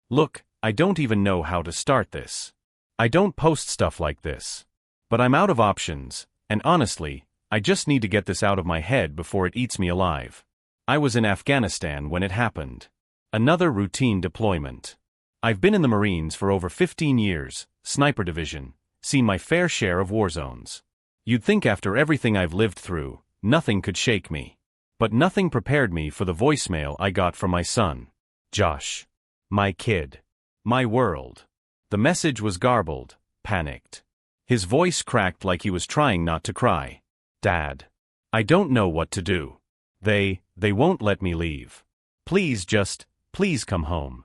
Look, I don't even know how to start this. I don't post stuff like this. But I'm out of options, and honestly, I just need to get this out of my head before it eats me alive. I was in Afghanistan when it happened. Another routine deployment. I've been in the Marines for over 15 years, sniper division, seen my fair share of war zones. You'd think after everything I've lived through, nothing could shake me. But nothing prepared me for the voicemail I got from my son, Josh. My kid. My world. The message was garbled, panicked. His voice cracked like he was trying not to cry. Dad. I don't know what to do. They won't let me leave. Please come home.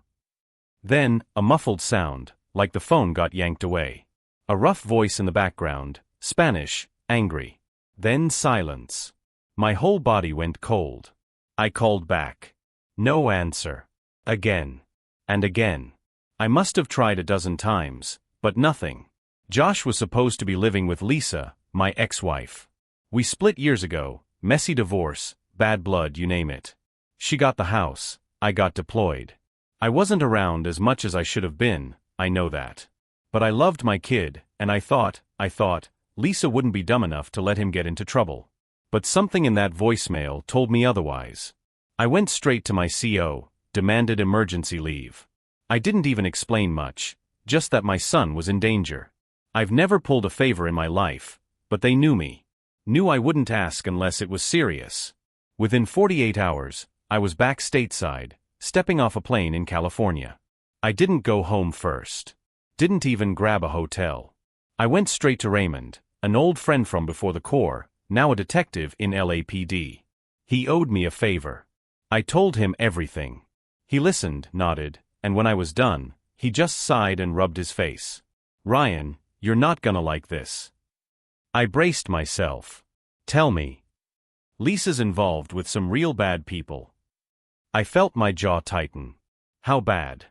Then, a muffled sound, like the phone got yanked away. A rough voice in the background, Spanish, angry. Then silence. My whole body went cold. I called back. No answer. Again. And again. I must have tried a dozen times, but nothing. Josh was supposed to be living with Lisa, my ex-wife. We split years ago, messy divorce, bad blood, you name it. She got the house, I got deployed. I wasn't around as much as I should have been, I know that. But I loved my kid, and I thought, Lisa wouldn't be dumb enough to let him get into trouble. But something in that voicemail told me otherwise. I went straight to my CO, demanded emergency leave. I didn't even explain much, just that my son was in danger. I've never pulled a favor in my life, but they knew me. Knew I wouldn't ask unless it was serious. Within 48 hours, I was back stateside, stepping off a plane in California. I didn't go home first. Didn't even grab a hotel. I went straight to Raymond, an old friend from before the Corps, now a detective in LAPD. He owed me a favor. I told him everything. He listened, nodded, and when I was done, he just sighed and rubbed his face. Ryan, you're not gonna like this. I braced myself. Tell me. Lisa's involved with some real bad people. I felt my jaw tighten. How bad?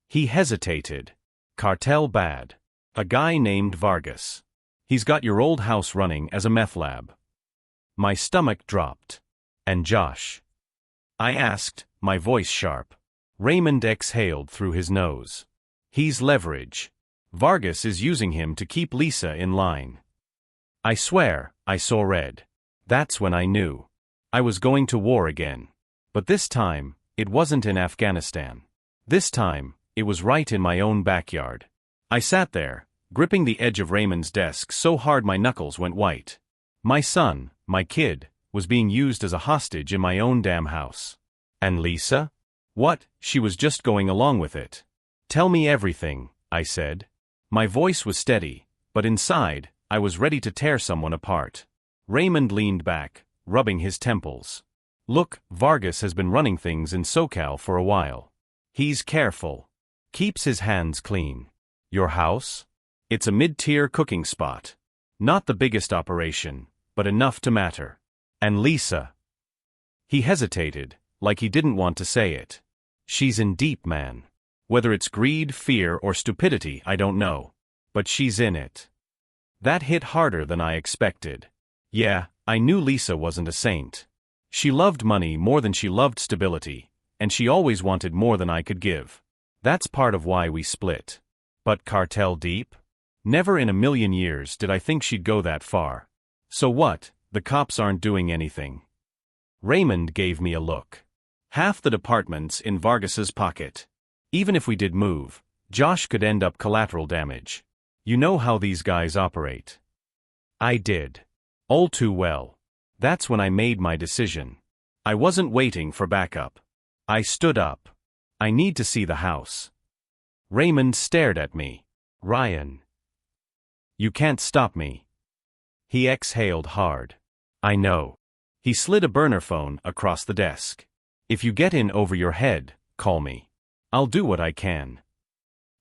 He hesitated. Cartel bad. A guy named Vargas. He's got your old house running as a meth lab. My stomach dropped. And Josh? I asked, my voice sharp. Raymond exhaled through his nose. He's leverage. Vargas is using him to keep Lisa in line. I swear, I saw red. That's when I knew. I was going to war again. But this time, it wasn't in Afghanistan. This time, it was right in my own backyard. I sat there, gripping the edge of Raymond's desk so hard my knuckles went white. My son, my kid, was being used as a hostage in my own damn house. And Lisa? What? She was just going along with it. Tell me everything, I said. My voice was steady, but inside, I was ready to tear someone apart. Raymond leaned back, rubbing his temples. Look, Vargas has been running things in SoCal for a while. He's careful. Keeps his hands clean. Your house? It's a mid-tier cooking spot. Not the biggest operation, but enough to matter. And Lisa? He hesitated, like he didn't want to say it. She's in deep, man. Whether it's greed, fear, or stupidity, I don't know. But she's in it. That hit harder than I expected. Yeah, I knew Lisa wasn't a saint. She loved money more than she loved stability, and she always wanted more than I could give. That's part of why we split. But Cartel deep? Never in a million years did I think she'd go that far. So what, the cops aren't doing anything? Raymond gave me a look. Half the department's in Vargas's pocket. Even if we did move, Josh could end up collateral damage. You know how these guys operate. I did. All too well. That's when I made my decision. I wasn't waiting for backup. I stood up. I need to see the house. Raymond stared at me. Ryan. You can't stop me. He exhaled hard. I know. He slid a burner phone across the desk. If you get in over your head, call me. I'll do what I can.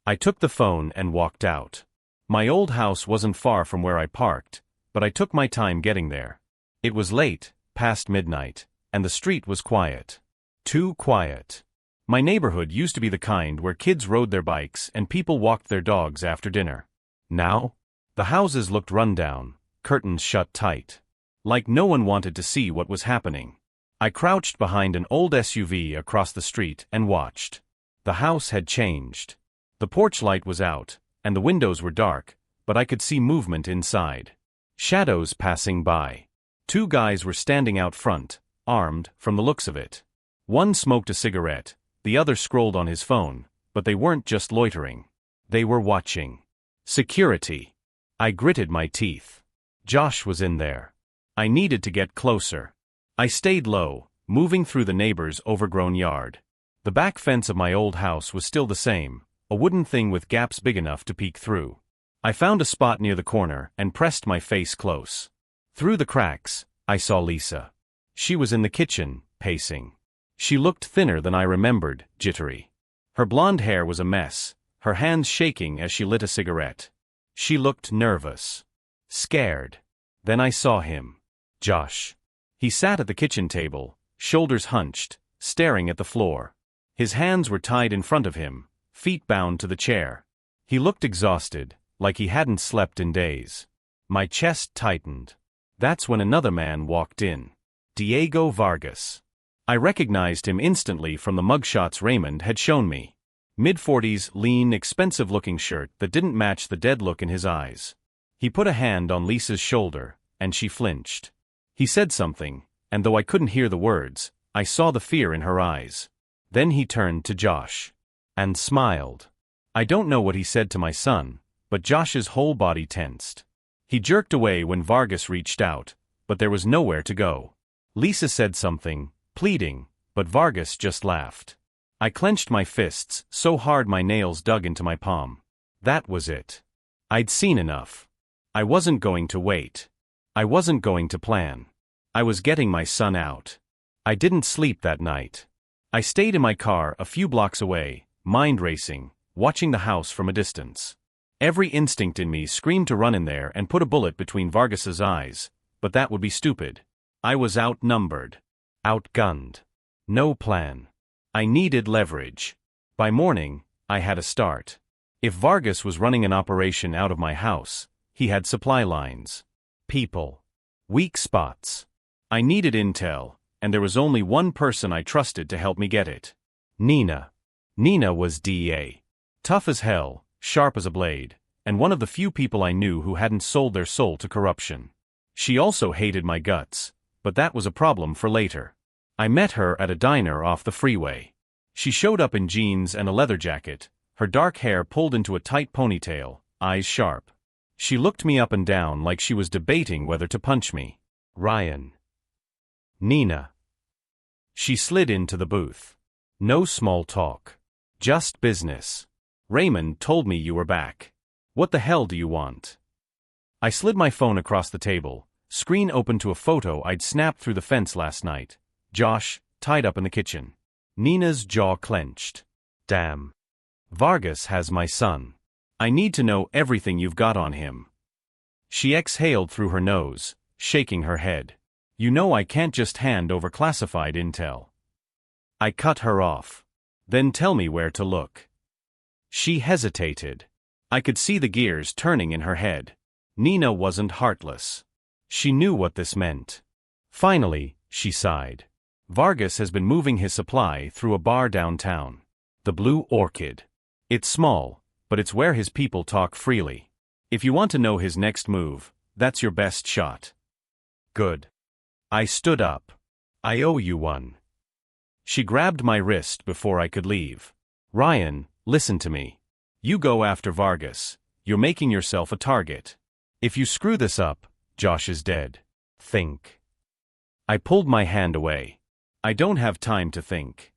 I took the phone and walked out. My old house wasn't far from where I parked, but I took my time getting there. It was late, past midnight, and the street was quiet. Too quiet. My neighborhood used to be the kind where kids rode their bikes and people walked their dogs after dinner. Now? The houses looked run down, curtains shut tight. Like no one wanted to see what was happening. I crouched behind an old SUV across the street and watched. The house had changed. The porch light was out, and the windows were dark, but I could see movement inside. Shadows passing by. 2 guys were standing out front, armed, from the looks of it. One smoked a cigarette, the other scrolled on his phone, but they weren't just loitering. They were watching. Security. I gritted my teeth. Josh was in there. I needed to get closer. I stayed low, moving through the neighbor's overgrown yard. The back fence of my old house was still the same, a wooden thing with gaps big enough to peek through. I found a spot near the corner and pressed my face close. Through the cracks, I saw Lisa. She was in the kitchen, pacing. She looked thinner than I remembered, jittery. Her blonde hair was a mess, her hands shaking as she lit a cigarette. She looked nervous. Scared. Then I saw him. Josh. He sat at the kitchen table, shoulders hunched, staring at the floor. His hands were tied in front of him, feet bound to the chair. He looked exhausted, like he hadn't slept in days. My chest tightened. That's when another man walked in. Diego Vargas. I recognized him instantly from the mugshots Raymond had shown me. Mid-40s, lean, expensive-looking shirt that didn't match the dead look in his eyes. He put a hand on Lisa's shoulder, and she flinched. He said something, and though I couldn't hear the words, I saw the fear in her eyes. Then he turned to Josh. And smiled. I don't know what he said to my son, but Josh's whole body tensed. He jerked away when Vargas reached out, but there was nowhere to go. Lisa said something, pleading, but Vargas just laughed. I clenched my fists so hard my nails dug into my palm. That was it. I'd seen enough. I wasn't going to wait. I wasn't going to plan. I was getting my son out. I didn't sleep that night. I stayed in my car a few blocks away, mind racing, watching the house from a distance. Every instinct in me screamed to run in there and put a bullet between Vargas's eyes, but that would be stupid. I was outnumbered. Outgunned. No plan. I needed leverage. By morning, I had a start. If Vargas was running an operation out of my house, he had supply lines. People. Weak spots. I needed intel, and there was only one person I trusted to help me get it. Nina. Nina was DA. Tough as hell, sharp as a blade, and one of the few people I knew who hadn't sold their soul to corruption. She also hated my guts, but that was a problem for later. I met her at a diner off the freeway. She showed up in jeans and a leather jacket, her dark hair pulled into a tight ponytail, eyes sharp. She looked me up and down like she was debating whether to punch me. Ryan. Nina. She slid into the booth. No small talk. Just business. Raymond told me you were back. What the hell do you want? I slid my phone across the table, screen open to a photo I'd snapped through the fence last night. Josh, tied up in the kitchen. Nina's jaw clenched. Damn. Vargas has my son. I need to know everything you've got on him. She exhaled through her nose, shaking her head. You know I can't just hand over classified intel. I cut her off. Then tell me where to look. She hesitated. I could see the gears turning in her head. Nina wasn't heartless. She knew what this meant. Finally, she sighed. Vargas has been moving his supply through a bar downtown. The Blue Orchid. It's small, but it's where his people talk freely. If you want to know his next move, that's your best shot. Good. I stood up. I owe you one. She grabbed my wrist before I could leave. Ryan, listen to me. You go after Vargas. You're making yourself a target. If you screw this up, Josh is dead. Think. I pulled my hand away. I don't have time to think.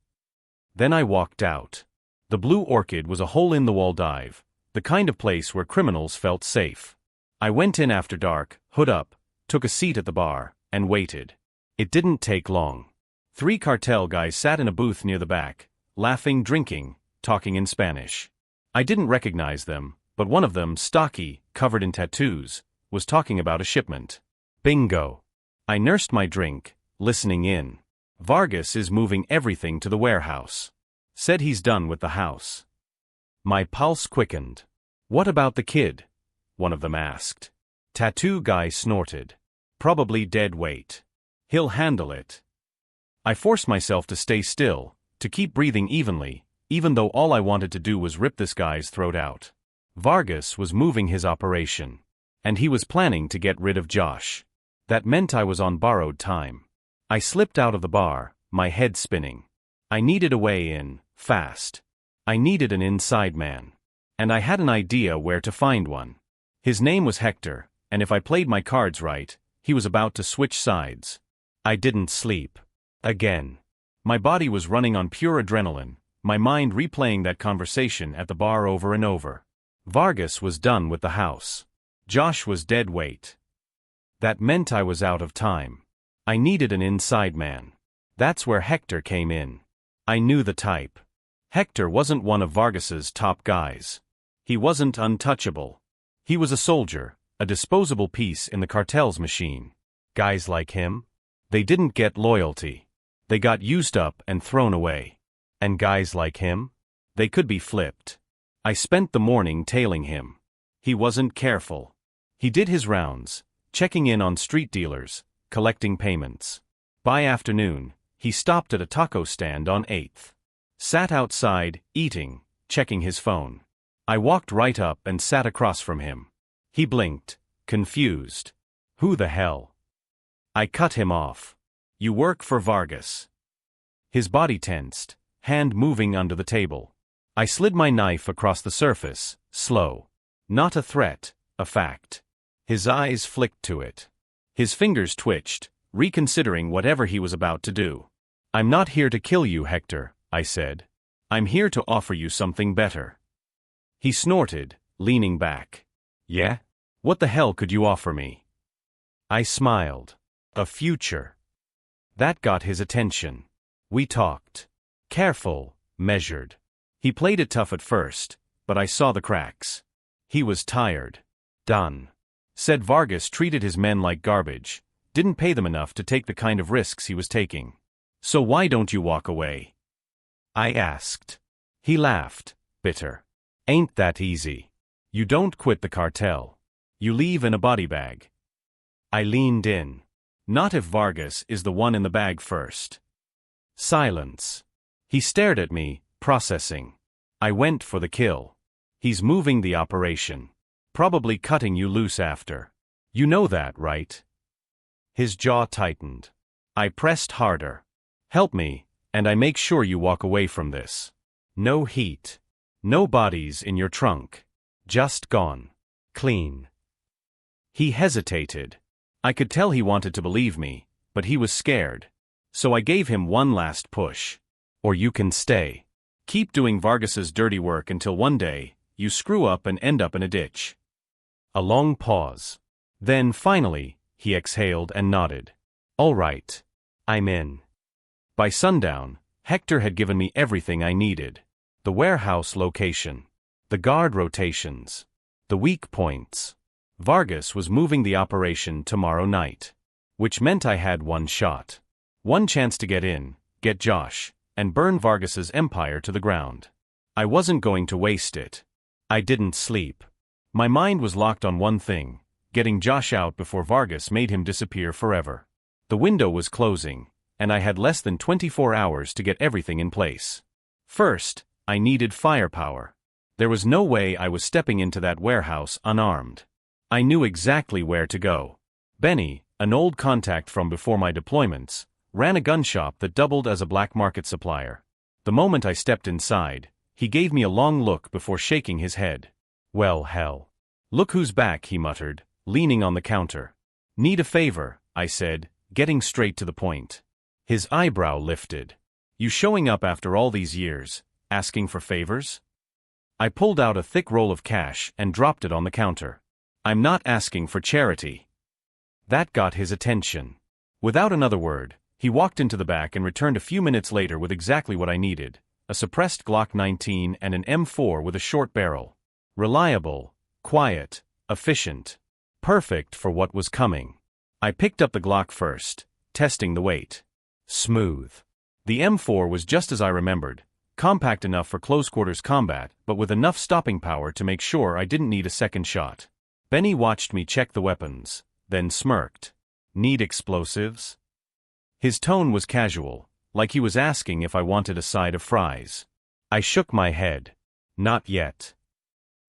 Then I walked out. The Blue Orchid was a hole-in-the-wall dive, the kind of place where criminals felt safe. I went in after dark, hood up, took a seat at the bar, and waited. It didn't take long. 3 cartel guys sat in a booth near the back, laughing, drinking, talking in Spanish. I didn't recognize them, but one of them, stocky, covered in tattoos, was talking about a shipment. Bingo. I nursed my drink, listening in. Vargas is moving everything to the warehouse. Said he's done with the house. My pulse quickened. What about the kid? One of them asked. Tattoo guy snorted. Probably dead weight. He'll handle it. I forced myself to stay still, to keep breathing evenly, even though all I wanted to do was rip this guy's throat out. Vargas was moving his operation. And he was planning to get rid of Josh. That meant I was on borrowed time. I slipped out of the bar, my head spinning. I needed a way in, fast. I needed an inside man. And I had an idea where to find one. His name was Hector, and if I played my cards right, he was about to switch sides. I didn't sleep. Again. My body was running on pure adrenaline, my mind replaying that conversation at the bar over and over. Vargas was done with the house. Josh was dead weight. That meant I was out of time. I needed an inside man. That's where Hector came in. I knew the type. Hector wasn't one of Vargas's top guys. He wasn't untouchable. He was a soldier, a disposable piece in the cartel's machine. Guys like him? They didn't get loyalty. They got used up and thrown away. And guys like him? They could be flipped. I spent the morning tailing him. He wasn't careful. He did his rounds, checking in on street dealers, collecting payments. By afternoon, he stopped at a taco stand on 8th. Sat outside, eating, checking his phone. I walked right up and sat across from him. He blinked, confused. Who the hell? I cut him off. You work for Vargas. His body tensed, hand moving under the table. I slid my knife across the surface, slow. Not a threat, a fact. His eyes flicked to it. His fingers twitched, reconsidering whatever he was about to do. I'm not here to kill you, Hector, I said. I'm here to offer you something better. He snorted, leaning back. Yeah? What the hell could you offer me? I smiled. A future. That got his attention. We talked. Careful, measured. He played it tough at first, but I saw the cracks. He was tired. Done. Said Vargas treated his men like garbage, didn't pay them enough to take the kind of risks he was taking. So why don't you walk away? I asked. He laughed, bitter. Ain't that easy. You don't quit the cartel. You leave in a body bag. I leaned in. Not if Vargas is the one in the bag first. Silence. He stared at me, processing. I went for the kill. He's moving the operation. Probably cutting you loose after. You know that, right? His jaw tightened. I pressed harder. Help me, and I make sure you walk away from this. No heat. No bodies in your trunk. Just gone. Clean. He hesitated. I could tell he wanted to believe me, but he was scared. So I gave him one last push. Or you can stay. Keep doing Vargas's dirty work until one day, you screw up and end up in a ditch. A long pause. Then, finally, he exhaled and nodded. All right. I'm in. By sundown, Hector had given me everything I needed. The warehouse location. The guard rotations. The weak points. Vargas was moving the operation tomorrow night. Which meant I had one shot. One chance to get in, get Josh, and burn Vargas's empire to the ground. I wasn't going to waste it. I didn't sleep. My mind was locked on one thing, getting Josh out before Vargas made him disappear forever. The window was closing, and I had less than 24 hours to get everything in place. First, I needed firepower. There was no way I was stepping into that warehouse unarmed. I knew exactly where to go. Benny, an old contact from before my deployments, ran a gun shop that doubled as a black market supplier. The moment I stepped inside, he gave me a long look before shaking his head. Well, hell. Look who's back, he muttered, leaning on the counter. Need a favor, I said, getting straight to the point. His eyebrow lifted. You showing up after all these years, asking for favors? I pulled out a thick roll of cash and dropped it on the counter. I'm not asking for charity. That got his attention. Without another word, he walked into the back and returned a few minutes later with exactly what I needed, a suppressed Glock 19 and an M4 with a short barrel. Reliable, quiet, efficient. Perfect for what was coming. I picked up the Glock first, testing the weight. Smooth. The M4 was just as I remembered, compact enough for close-quarters combat, but with enough stopping power to make sure I didn't need a second shot. Benny watched me check the weapons, then smirked. Need explosives? His tone was casual, like he was asking if I wanted a side of fries. I shook my head. Not yet.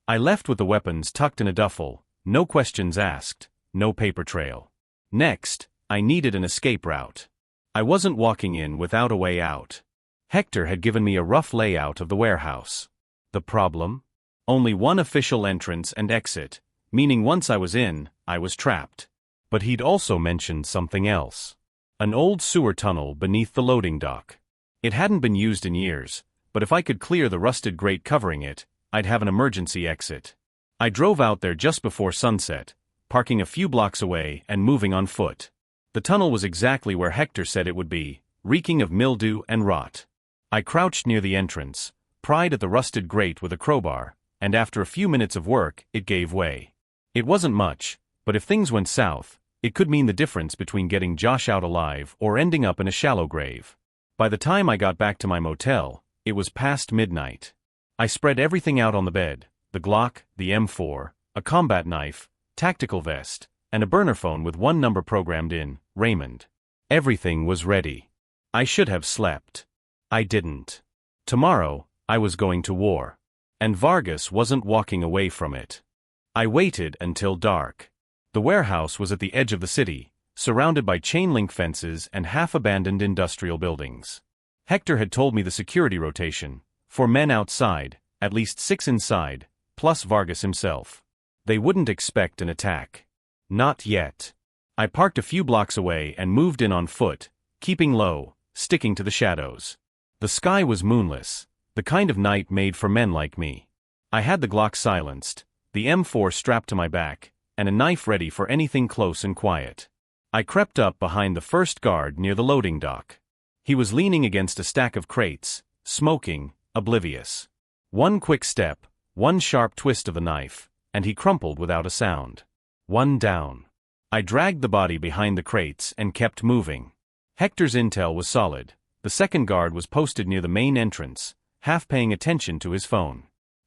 I left with the weapons tucked in a duffel, no questions asked, no paper trail. Next, I needed an escape route. I wasn't walking in without a way out. Hector had given me a rough layout of the warehouse. The problem? Only one official entrance and exit, meaning once I was in, I was trapped. But he'd also mentioned something else. An old sewer tunnel beneath the loading dock. It hadn't been used in years, but if I could clear the rusted grate covering it, I'd have an emergency exit. I drove out there just before sunset, parking a few blocks away and moving on foot. The tunnel was exactly where Hector said it would be, reeking of mildew and rot. I crouched near the entrance, pried at the rusted grate with a crowbar, and after a few minutes of work, it gave way. It wasn't much, but if things went south, it could mean the difference between getting Josh out alive or ending up in a shallow grave. By the time I got back to my motel, it was past midnight. I spread everything out on the bed, the Glock, the M4, a combat knife, tactical vest, and a burner phone with one number programmed in, Raymond. Everything was ready. I should have slept. I didn't. Tomorrow, I was going to war. And Vargas wasn't walking away from it. I waited until dark. The warehouse was at the edge of the city, surrounded by chain-link fences and half-abandoned industrial buildings. Hector had told me the security rotation, 4 men outside, at least 6 inside, plus Vargas himself. They wouldn't expect an attack. Not yet. I parked a few blocks away and moved in on foot, keeping low, sticking to the shadows. The sky was moonless, the kind of night made for men like me. I had the Glock silenced, the M4 strapped to my back, and a knife ready for anything close and quiet. I crept up behind the first guard near the loading dock. He was leaning against a stack of crates, smoking, oblivious. One quick step, one sharp twist of the knife, and he crumpled without a sound. One down. I dragged the body behind the crates and kept moving. Hector's intel was solid. The second guard was posted near the main entrance, half paying attention to his phone.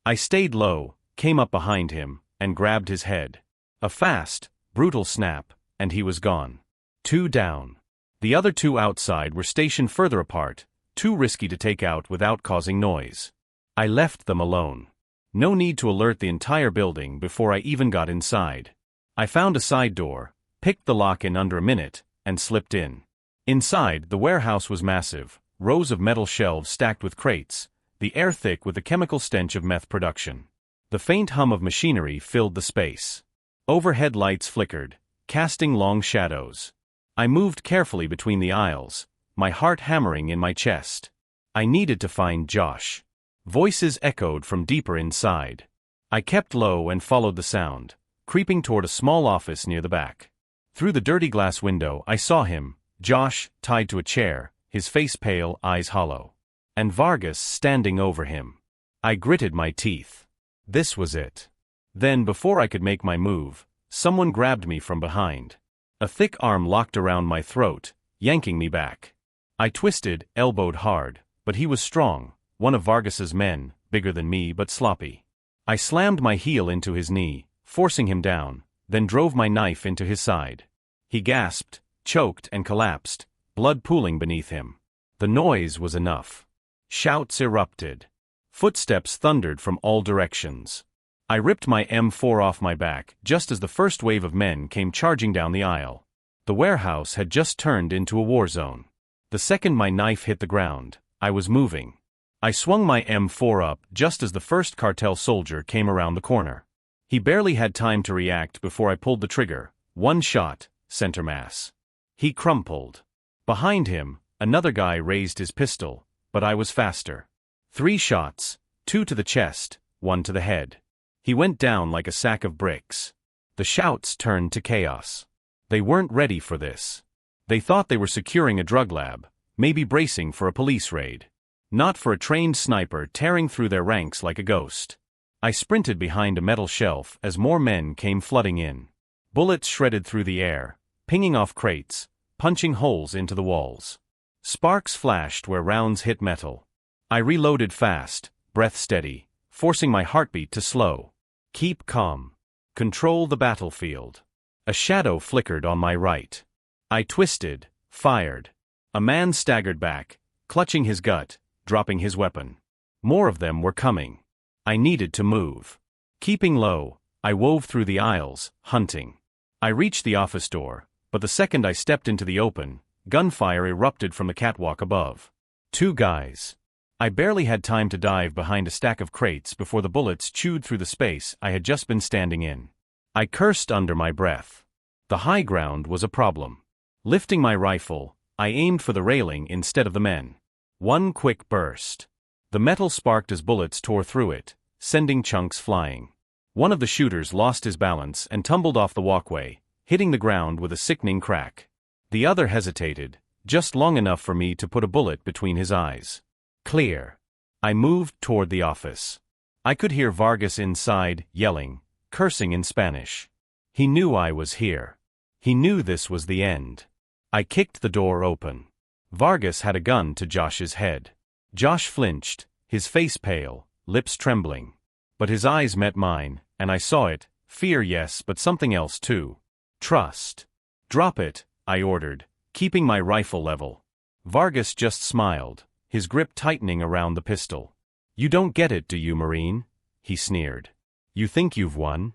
I stayed low, came up behind him, and grabbed his head. A fast, brutal snap, and he was gone. 2 down. The other 2 outside were stationed further apart, too risky to take out without causing noise. I left them alone. No need to alert the entire building before I even got inside. I found a side door, picked the lock in under a minute, and slipped in. Inside, the warehouse was massive, rows of metal shelves stacked with crates, the air thick with the chemical stench of meth production. The faint hum of machinery filled the space. Overhead lights flickered, casting long shadows. I moved carefully between the aisles, my heart hammering in my chest. I needed to find Josh. Voices echoed from deeper inside. I kept low and followed the sound, creeping toward a small office near the back. Through the dirty glass window I saw him, Josh, tied to a chair, his face pale, eyes hollow. And Vargas standing over him. I gritted my teeth. This was it. Then, before I could make my move, someone grabbed me from behind. A thick arm locked around my throat, yanking me back. I twisted, elbowed hard, but he was strong, one of Vargas's men, bigger than me but sloppy. I slammed my heel into his knee, forcing him down, then drove my knife into his side. He gasped, choked and collapsed, blood pooling beneath him. The noise was enough. Shouts erupted. Footsteps thundered from all directions. I ripped my M4 off my back just as the first wave of men came charging down the aisle. The warehouse had just turned into a war zone. The second my knife hit the ground, I was moving. I swung my M4 up just as the first cartel soldier came around the corner. He barely had time to react before I pulled the trigger. One shot, center mass. He crumpled. Behind him, another guy raised his pistol, but I was faster. 3 shots, 2 to the chest, 1 to the head. He went down like a sack of bricks. The shouts turned to chaos. They weren't ready for this. They thought they were securing a drug lab, maybe bracing for a police raid. Not for a trained sniper tearing through their ranks like a ghost. I sprinted behind a metal shelf as more men came flooding in. Bullets shredded through the air, pinging off crates, punching holes into the walls. Sparks flashed where rounds hit metal. I reloaded fast, breath steady, forcing my heartbeat to slow. Keep calm. Control the battlefield. A shadow flickered on my right. I twisted, fired. A man staggered back, clutching his gut, dropping his weapon. More of them were coming. I needed to move. Keeping low, I wove through the aisles, hunting. I reached the office door, but the second I stepped into the open, gunfire erupted from the catwalk above. 2 guys. I barely had time to dive behind a stack of crates before the bullets chewed through the space I had just been standing in. I cursed under my breath. The high ground was a problem. Lifting my rifle, I aimed for the railing instead of the men. One quick burst. The metal sparked as bullets tore through it, sending chunks flying. One of the shooters lost his balance and tumbled off the walkway, hitting the ground with a sickening crack. The other hesitated, just long enough for me to put a bullet between his eyes. Clear. I moved toward the office. I could hear Vargas inside, yelling, cursing in Spanish. He knew I was here. He knew this was the end. I kicked the door open. Vargas had a gun to Josh's head. Josh flinched, his face pale, lips trembling. But his eyes met mine, and I saw it, fear yes, but something else too. Trust. Drop it, I ordered, keeping my rifle level. Vargas just smiled, his grip tightening around the pistol. You don't get it, do you, Marine? He sneered. You think you've won?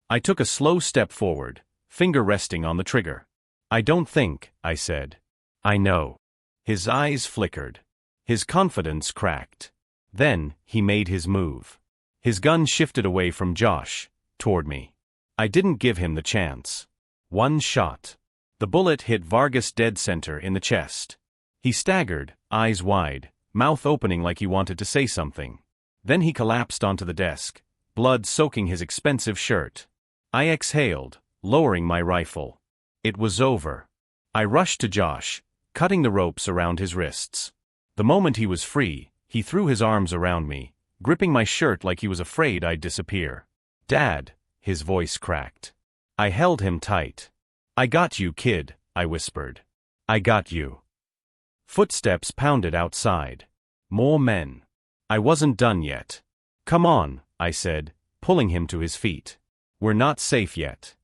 I took a slow step forward, finger resting on the trigger. I don't think, I said. I know. His eyes flickered. His confidence cracked. Then, he made his move. His gun shifted away from Josh, toward me. I didn't give him the chance. One shot. The bullet hit Vargas dead center in the chest. He staggered, eyes wide, mouth opening like he wanted to say something. Then he collapsed onto the desk, blood soaking his expensive shirt. I exhaled, lowering my rifle. It was over. I rushed to Josh, cutting the ropes around his wrists. The moment he was free, he threw his arms around me, gripping my shirt like he was afraid I'd disappear. Dad, his voice cracked. I held him tight. I got you, kid, I whispered. I got you. Footsteps pounded outside. More men. I wasn't done yet. Come on, I said, pulling him to his feet. We're not safe yet.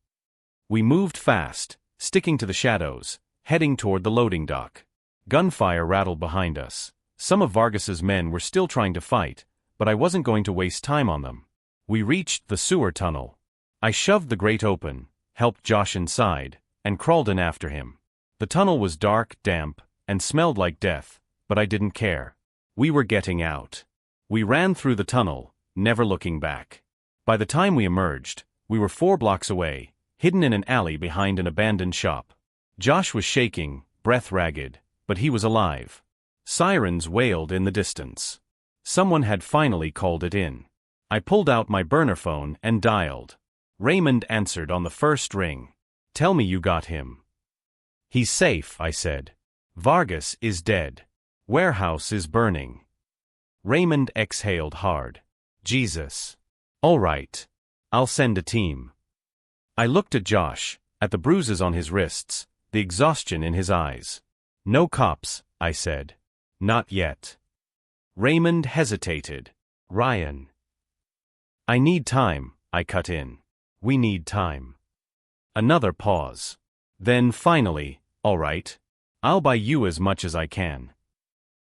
We moved fast, sticking to the shadows, heading toward the loading dock. Gunfire rattled behind us. Some of Vargas's men were still trying to fight, but I wasn't going to waste time on them. We reached the sewer tunnel. I shoved the grate open, helped Josh inside, and crawled in after him. The tunnel was dark, damp, and smelled like death, but I didn't care. We were getting out. We ran through the tunnel, never looking back. By the time we emerged, we were 4 blocks away, hidden in an alley behind an abandoned shop. Josh was shaking, breath ragged, but he was alive. Sirens wailed in the distance. Someone had finally called it in. I pulled out my burner phone and dialed. Raymond answered on the first ring. Tell me you got him. He's safe, I said. Vargas is dead. Warehouse is burning. Raymond exhaled hard. Jesus. All right. I'll send a team. I looked at Josh, at the bruises on his wrists, the exhaustion in his eyes. No cops, I said. Not yet. Raymond hesitated. Ryan. I need time, I cut in. We need time. Another pause. Then finally, all right. I'll buy you as much as I can.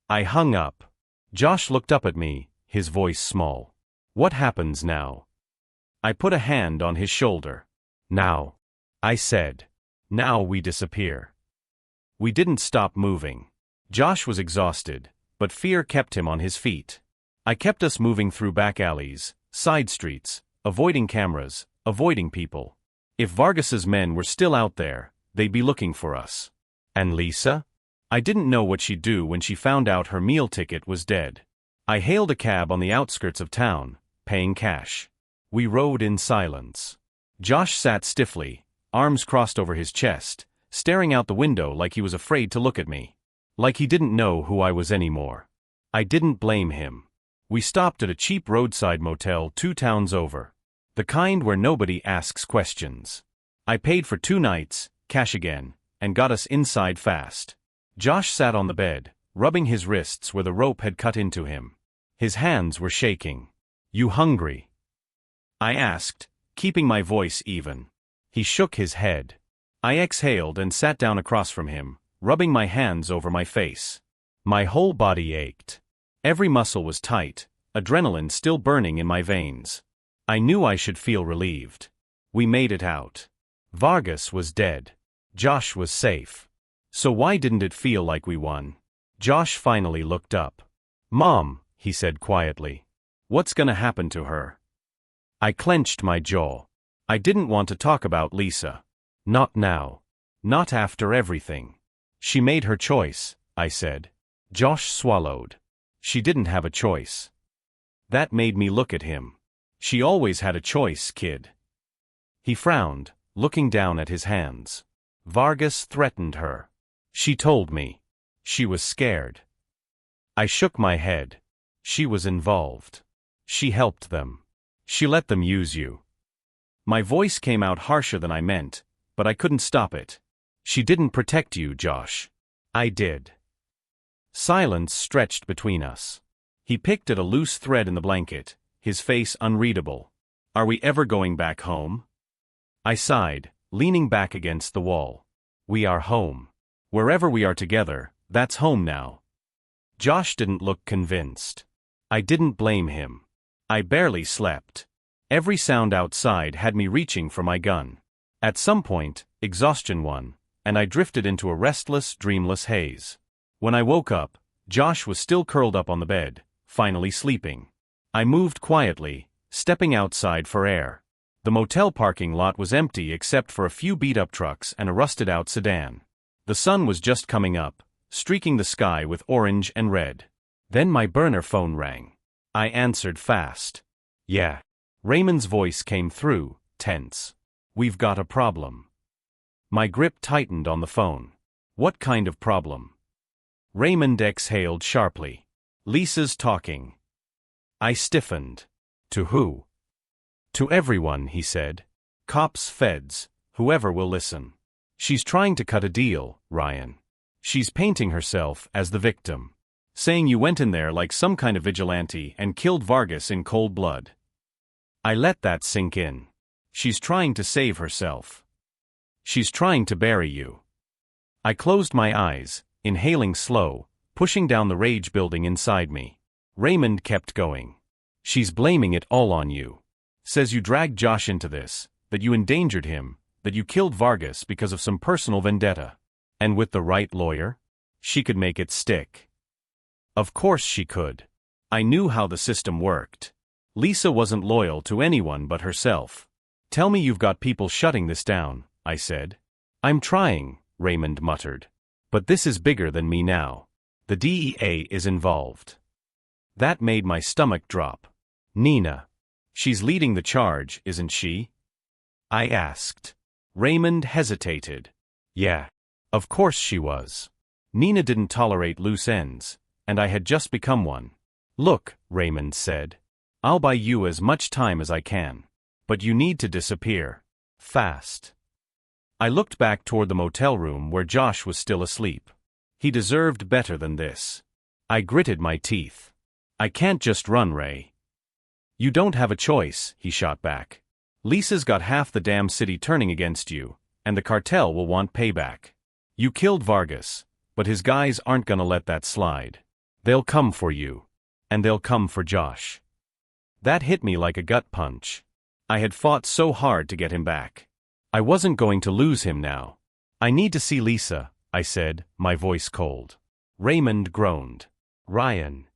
I hung up. Josh looked up at me, his voice small. What happens now? I put a hand on his shoulder. Now. I said. Now we disappear. We didn't stop moving. Josh was exhausted, but fear kept him on his feet. I kept us moving through back alleys, side streets, avoiding cameras, avoiding people. If Vargas's men were still out there, they'd be looking for us. And Lisa? I didn't know what she'd do when she found out her meal ticket was dead. I hailed a cab on the outskirts of town, paying cash. We rode in silence. Josh sat stiffly, arms crossed over his chest, staring out the window like he was afraid to look at me. Like he didn't know who I was anymore. I didn't blame him. We stopped at a cheap roadside motel 2 towns over. The kind where nobody asks questions. I paid for 2 nights, cash again, and got us inside fast. Josh sat on the bed, rubbing his wrists where the rope had cut into him. His hands were shaking. You hungry? I asked, keeping my voice even. He shook his head. I exhaled and sat down across from him, rubbing my hands over my face. My whole body ached. Every muscle was tight, adrenaline still burning in my veins. I knew I should feel relieved. We made it out. Vargas was dead. Josh was safe. So why didn't it feel like we won? Josh finally looked up. "Mom," he said quietly. "What's gonna happen to her?" I clenched my jaw. I didn't want to talk about Lisa. Not now. Not after everything. "She made her choice," I said. Josh swallowed. "She didn't have a choice." That made me look at him. "She always had a choice, kid." He frowned, looking down at his hands. "Vargas threatened her. She told me. She was scared." I shook my head. "She was involved. She helped them. She let them use you." My voice came out harsher than I meant, but I couldn't stop it. "She didn't protect you, Josh." "I did." Silence stretched between us. He picked at a loose thread in the blanket, his face unreadable. "Are we ever going back home?" I sighed, leaning back against the wall. "We are home. Wherever we are together, that's home now." Josh didn't look convinced. I didn't blame him. I barely slept. Every sound outside had me reaching for my gun. At some point, exhaustion won, and I drifted into a restless, dreamless haze. When I woke up, Josh was still curled up on the bed, finally sleeping. I moved quietly, stepping outside for air. The motel parking lot was empty except for a few beat-up trucks and a rusted-out sedan. The sun was just coming up, streaking the sky with orange and red. Then my burner phone rang. I answered fast. "Yeah." Raymond's voice came through, tense. "We've got a problem." My grip tightened on the phone. "What kind of problem?" Raymond exhaled sharply. "Lisa's talking." I stiffened. "To who?" "To everyone," he said. "Cops, feds, whoever will listen. She's trying to cut a deal, Ryan. She's painting herself as the victim. Saying you went in there like some kind of vigilante and killed Vargas in cold blood." I let that sink in. "She's trying to save herself. She's trying to bury you." I closed my eyes, inhaling slow, pushing down the rage building inside me. Raymond kept going. "She's blaming it all on you. Says you dragged Josh into this, that you endangered him, that you killed Vargas because of some personal vendetta. And with the right lawyer, she could make it stick." Of course she could. I knew how the system worked. Lisa wasn't loyal to anyone but herself. "Tell me you've got people shutting this down," I said. "I'm trying," Raymond muttered. "But this is bigger than me now. The DEA is involved." That made my stomach drop. "Nina. She's leading the charge, isn't she?" I asked. Raymond hesitated. "Yeah. Of course she was. Nina didn't tolerate loose ends, and I had just become one." "Look," Raymond said. "I'll buy you as much time as I can. But you need to disappear. Fast." I looked back toward the motel room where Josh was still asleep. He deserved better than this. I gritted my teeth. "I can't just run, Ray." "You don't have a choice," he shot back. "Lisa's got half the damn city turning against you, and the cartel will want payback. You killed Vargas, but his guys aren't gonna let that slide. They'll come for you. And they'll come for Josh." That hit me like a gut punch. I had fought so hard to get him back. I wasn't going to lose him now. "I need to see Lisa," I said, my voice cold. Raymond groaned. "Ryan.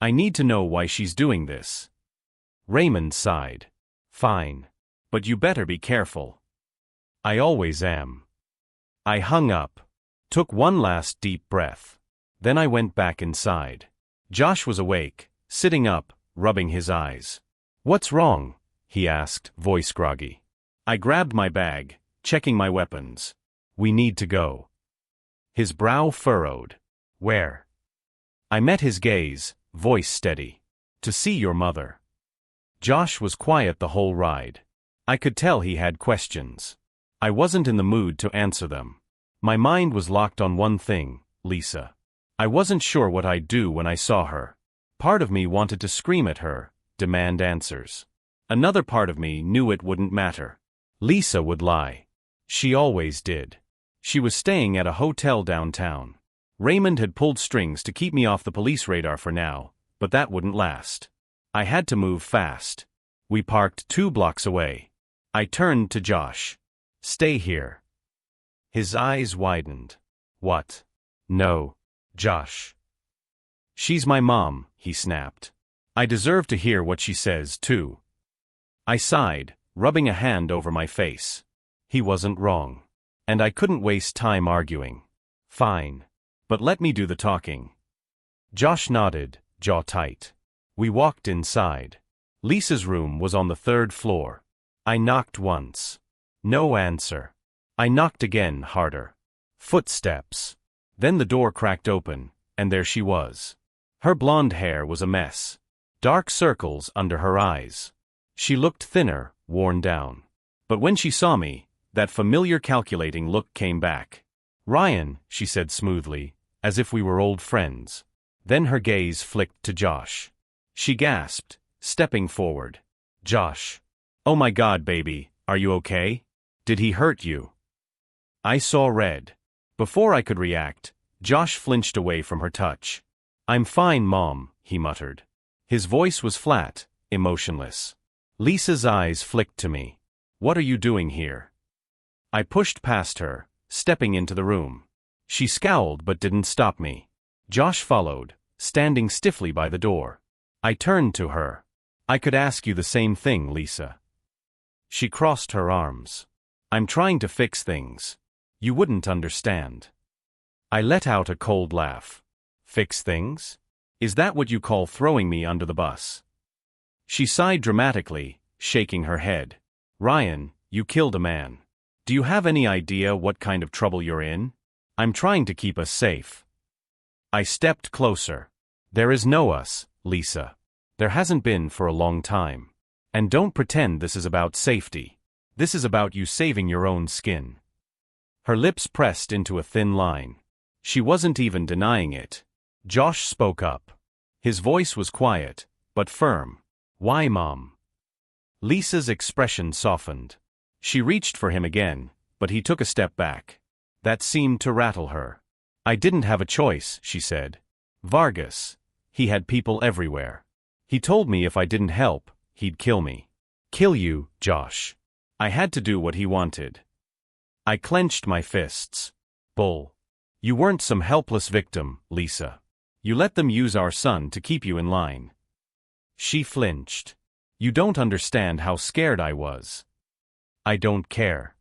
I need to know why she's doing this." Raymond sighed. "Fine. But you better be careful." "I always am." I hung up. Took one last deep breath. Then I went back inside. Josh was awake, sitting up, rubbing his eyes. "What's wrong?" he asked, voice groggy. I grabbed my bag, checking my weapons. "We need to go." His brow furrowed. "Where?" I met his gaze, voice steady. "To see your mother." Josh was quiet the whole ride. I could tell he had questions. I wasn't in the mood to answer them. My mind was locked on one thing, Lisa. I wasn't sure what I'd do when I saw her. Part of me wanted to scream at her, demand answers. Another part of me knew it wouldn't matter. Lisa would lie. She always did. She was staying at a hotel downtown. Raymond had pulled strings to keep me off the police radar for now, but that wouldn't last. I had to move fast. We parked 2 blocks away. I turned to Josh. "Stay here." His eyes widened. "What?" "No, Josh." "She's my mom," he snapped. "I deserve to hear what she says, too." I sighed, rubbing a hand over my face. He wasn't wrong. And I couldn't waste time arguing. "Fine. But let me do the talking." Josh nodded, jaw tight. We walked inside. Lisa's room was on the 3rd floor. I knocked once. No answer. I knocked again, harder. Footsteps. Then the door cracked open, and there she was. Her blonde hair was a mess. Dark circles under her eyes. She looked thinner, worn down. But when she saw me, that familiar calculating look came back. "Ryan," she said smoothly, as if we were old friends. Then her gaze flicked to Josh. She gasped, stepping forward. "Josh. Oh my God, baby, are you okay? Did he hurt you?" I saw red. Before I could react, Josh flinched away from her touch. "I'm fine, Mom," he muttered. His voice was flat, emotionless. Lisa's eyes flicked to me. "What are you doing here?" I pushed past her, stepping into the room. She scowled but didn't stop me. Josh followed, standing stiffly by the door. I turned to her. "I could ask you the same thing, Lisa." She crossed her arms. "I'm trying to fix things. You wouldn't understand." I let out a cold laugh. "Fix things? Is that what you call throwing me under the bus?" She sighed dramatically, shaking her head. "Ryan, you killed a man. Do you have any idea what kind of trouble you're in? I'm trying to keep us safe." I stepped closer. "There is no us, Lisa. There hasn't been for a long time. And don't pretend this is about safety. This is about you saving your own skin." Her lips pressed into a thin line. She wasn't even denying it. Josh spoke up. His voice was quiet, but firm. "Why, Mom?" Lisa's expression softened. She reached for him again, but he took a step back. That seemed to rattle her. "I didn't have a choice," she said. "Vargas. He had people everywhere. He told me if I didn't help, he'd kill me." "Kill you, Josh." I had to do what he wanted. I clenched my fists. "Bull. You weren't some helpless victim, Lisa. You let them use our son to keep you in line." She flinched. "You don't understand how scared I was." "I don't care."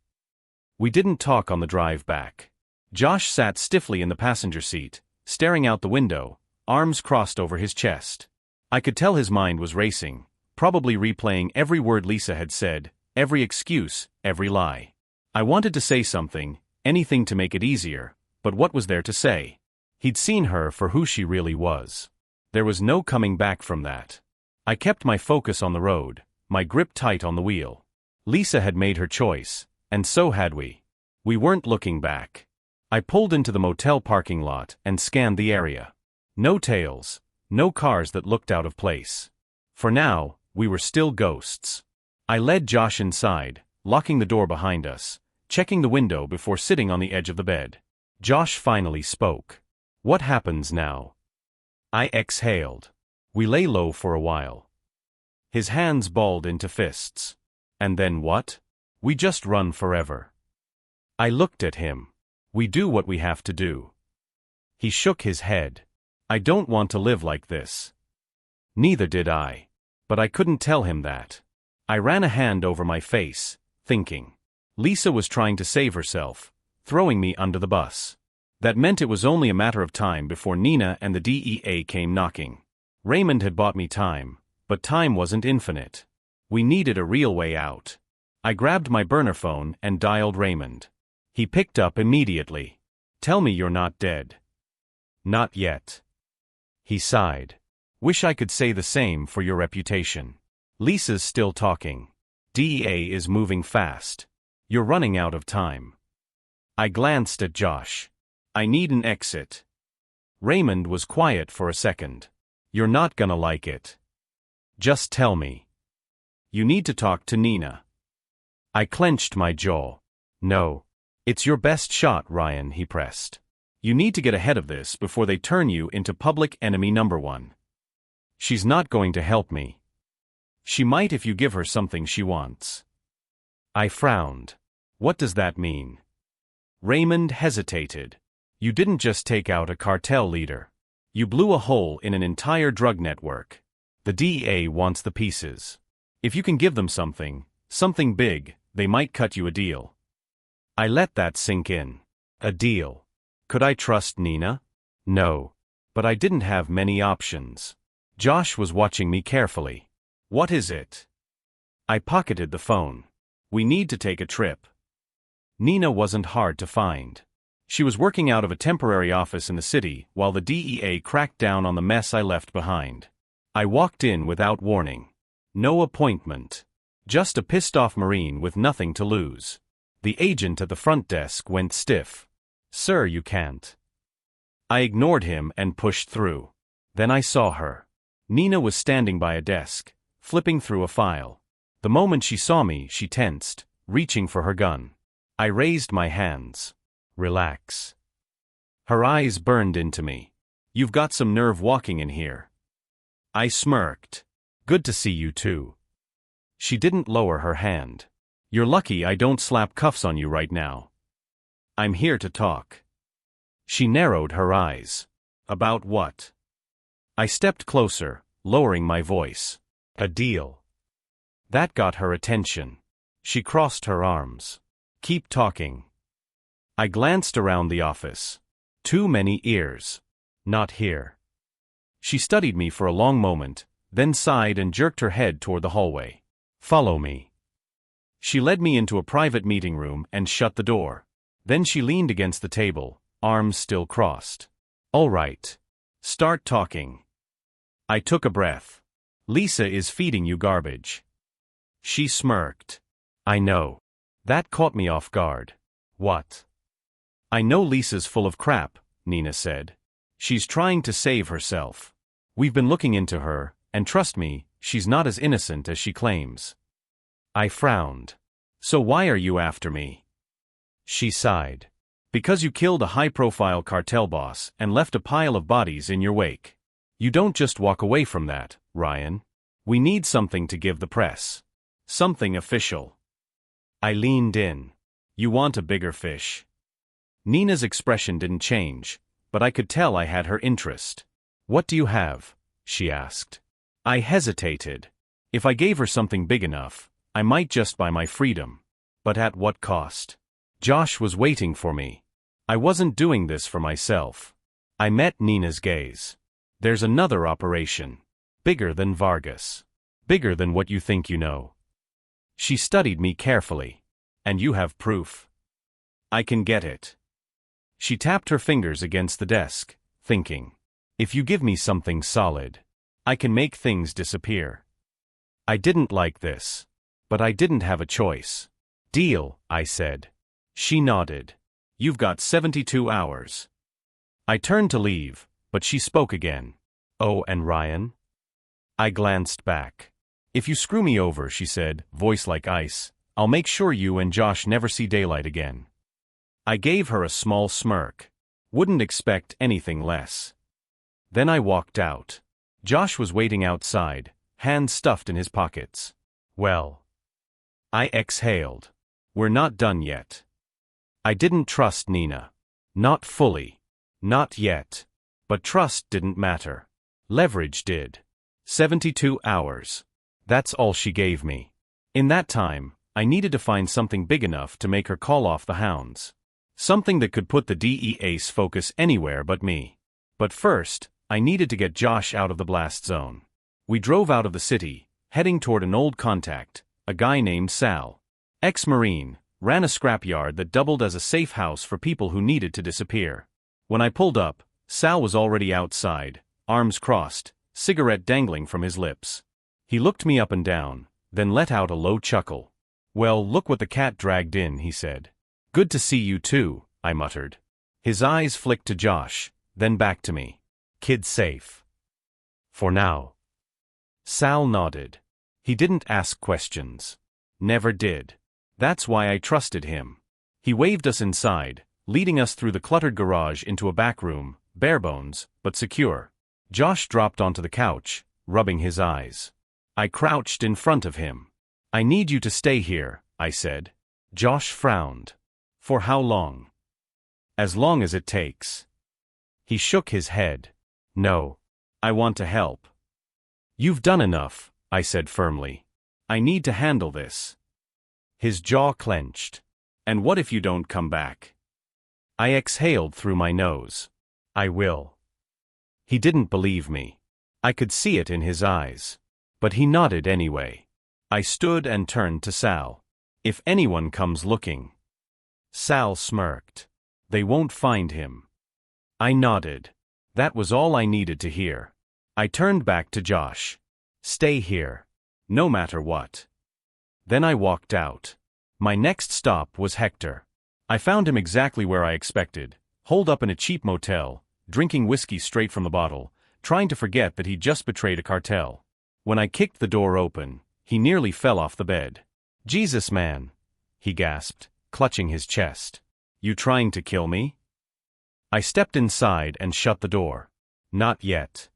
We didn't talk on the drive back. Josh sat stiffly in the passenger seat, staring out the window, arms crossed over his chest. I could tell his mind was racing, probably replaying every word Lisa had said, every excuse, every lie. I wanted to say something, anything to make it easier, but what was there to say? He'd seen her for who she really was. There was no coming back from that. I kept my focus on the road, my grip tight on the wheel. Lisa had made her choice, and so had we. We weren't looking back. I pulled into the motel parking lot and scanned the area. No tails, no cars that looked out of place. For now, we were still ghosts. I led Josh inside, locking the door behind us, checking the window before sitting on the edge of the bed. Josh finally spoke. "What happens now?" I exhaled. We lay low for a while. His hands balled into fists. "And then what?" "We just run forever." I looked at him. "We do what we have to do." He shook his head. "I don't want to live like this." Neither did I. But I couldn't tell him that. I ran a hand over my face, thinking. Lisa was trying to save herself, throwing me under the bus. That meant it was only a matter of time before Nina and the DEA came knocking. Raymond had bought me time, but time wasn't infinite. We needed a real way out. I grabbed my burner phone and dialed Raymond. He picked up immediately. "Tell me you're not dead." "Not yet." He sighed. "Wish I could say the same for your reputation." "Lisa's still talking. DEA is moving fast. You're running out of time." I glanced at Josh. "I need an exit." Raymond was quiet for a second. "You're not gonna like it. Just tell me." "You need to talk to Nina." I clenched my jaw. "No. It's your best shot, Ryan," he pressed. You need to get ahead of this before they turn you into public enemy number one. She's not going to help me. She might if you give her something she wants. I frowned. What does that mean? Raymond hesitated. You didn't just take out a cartel leader. You blew a hole in an entire drug network. The DEA wants the pieces. If you can give them something big, they might cut you a deal. I let that sink in. A deal. Could I trust Nina? No. But I didn't have many options. Josh was watching me carefully. What is it? I pocketed the phone. We need to take a trip. Nina wasn't hard to find. She was working out of a temporary office in the city while the DEA cracked down on the mess I left behind. I walked in without warning. No appointment. Just a pissed-off Marine with nothing to lose. The agent at the front desk went stiff. Sir, you can't. I ignored him and pushed through. Then I saw her. Nina was standing by a desk, flipping through a file. The moment she saw me, she tensed, reaching for her gun. I raised my hands. Relax. Her eyes burned into me. You've got some nerve walking in here. I smirked. Good to see you too. She didn't lower her hand. You're lucky I don't slap cuffs on you right now. I'm here to talk. She narrowed her eyes. About what? I stepped closer, lowering my voice. A deal. That got her attention. She crossed her arms. Keep talking. I glanced around the office. Too many ears. Not here. She studied me for a long moment, then sighed and jerked her head toward the hallway. Follow me. She led me into a private meeting room and shut the door. Then she leaned against the table, arms still crossed. All right. Start talking. I took a breath. Lisa is feeding you garbage. She smirked. I know. That caught me off guard. What? I know Lisa's full of crap, Nina said. She's trying to save herself. We've been looking into her, and trust me, she's not as innocent as she claims. I frowned. So why are you after me? She sighed. Because you killed a high-profile cartel boss and left a pile of bodies in your wake. You don't just walk away from that, Ryan. We need something to give the press. Something official. I leaned in. You want a bigger fish. Nina's expression didn't change, but I could tell I had her interest. What do you have? She asked. I hesitated. If I gave her something big enough, I might just buy my freedom. But at what cost? Josh was waiting for me. I wasn't doing this for myself. I met Nina's gaze. There's another operation. Bigger than Vargas. Bigger than what you think you know. She studied me carefully. And you have proof. I can get it. She tapped her fingers against the desk, thinking. If you give me something solid, I can make things disappear. I didn't like this. But I didn't have a choice. Deal, I said. She nodded. You've got 72 hours. I turned to leave, but she spoke again. Oh, and Ryan? I glanced back. If you screw me over, she said, voice like ice, I'll make sure you and Josh never see daylight again. I gave her a small smirk. Wouldn't expect anything less. Then I walked out. Josh was waiting outside, hands stuffed in his pockets. Well. I exhaled. We're not done yet. I didn't trust Nina. Not fully. Not yet. But trust didn't matter. Leverage did. 72 hours. That's all she gave me. In that time, I needed to find something big enough to make her call off the hounds. Something that could put the DEA's focus anywhere but me. But first, I needed to get Josh out of the blast zone. We drove out of the city, heading toward an old contact, a guy named Sal. Ex-Marine, ran a scrapyard that doubled as a safe house for people who needed to disappear. When I pulled up, Sal was already outside, arms crossed, cigarette dangling from his lips. He looked me up and down, then let out a low chuckle. Well, look what the cat dragged in, he said. Good to see you too, I muttered. His eyes flicked to Josh, then back to me. Kid safe. For now. Sal nodded. He didn't ask questions. Never did. That's why I trusted him. He waved us inside, leading us through the cluttered garage into a back room, barebones, but secure. Josh dropped onto the couch, rubbing his eyes. I crouched in front of him. "I need you to stay here," I said. Josh frowned. "For how long?" "As long as it takes." He shook his head. "No. I want to help." "You've done enough," I said firmly. "I need to handle this." His jaw clenched. "And what if you don't come back?" I exhaled through my nose. "I will." He didn't believe me. I could see it in his eyes. But he nodded anyway. I stood and turned to Sal. "If anyone comes looking." Sal smirked. "They won't find him." I nodded. That was all I needed to hear. I turned back to Josh. "Stay here. No matter what." Then I walked out. My next stop was Hector. I found him exactly where I expected, holed up in a cheap motel, drinking whiskey straight from the bottle, trying to forget that he'd just betrayed a cartel. When I kicked the door open, he nearly fell off the bed. "Jesus, man," he gasped, clutching his chest. "You trying to kill me?" I stepped inside and shut the door. "Not yet."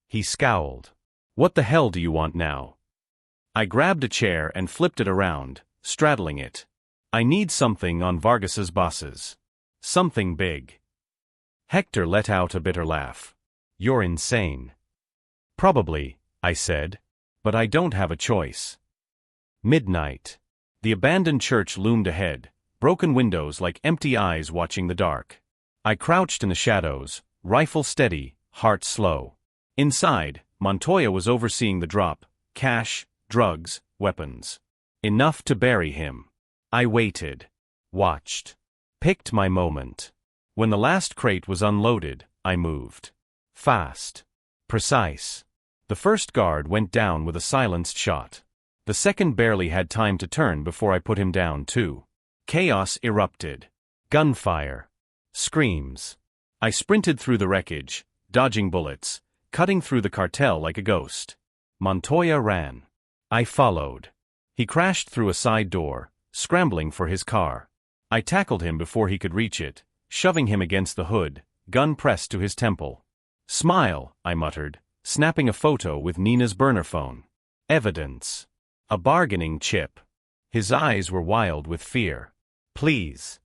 He scowled. "What the hell do you want now?" I grabbed a chair and flipped it around, straddling it. "I need something on Vargas's bosses. Something big." Hector let out a bitter laugh. "You're insane." "Probably," I said. "But I don't have a choice." Midnight. The abandoned church loomed ahead, broken windows like empty eyes watching the dark. I crouched in the shadows, rifle steady, heart slow. Inside, Montoya was overseeing the drop: cash, drugs, weapons. Enough to bury him. I waited. Watched. Picked my moment. When the last crate was unloaded, I moved. Fast. Precise. The first guard went down with a silenced shot. The second barely had time to turn before I put him down too. Chaos erupted. Gunfire. Screams. I sprinted through the wreckage, dodging bullets, cutting through the cartel like a ghost. Montoya ran. I followed. He crashed through a side door, scrambling for his car. I tackled him before he could reach it, shoving him against the hood, gun pressed to his temple. "Smile," I muttered, snapping a photo with Nina's burner phone. Evidence. A bargaining chip. His eyes were wild with fear. "Please."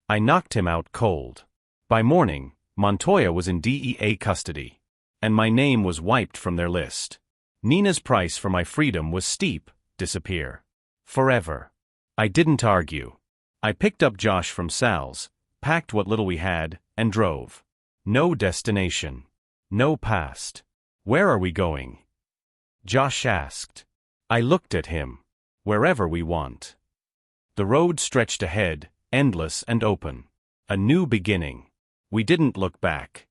I knocked him out cold. By morning, Montoya was in DEA custody. And my name was wiped from their list. Nina's price for my freedom was steep: disappear. Forever. I didn't argue. I picked up Josh from Sal's, packed what little we had, and drove. No destination. No past. "Where are we going?" Josh asked. I looked at him. "Wherever we want." The road stretched ahead, endless and open. A new beginning. We didn't look back.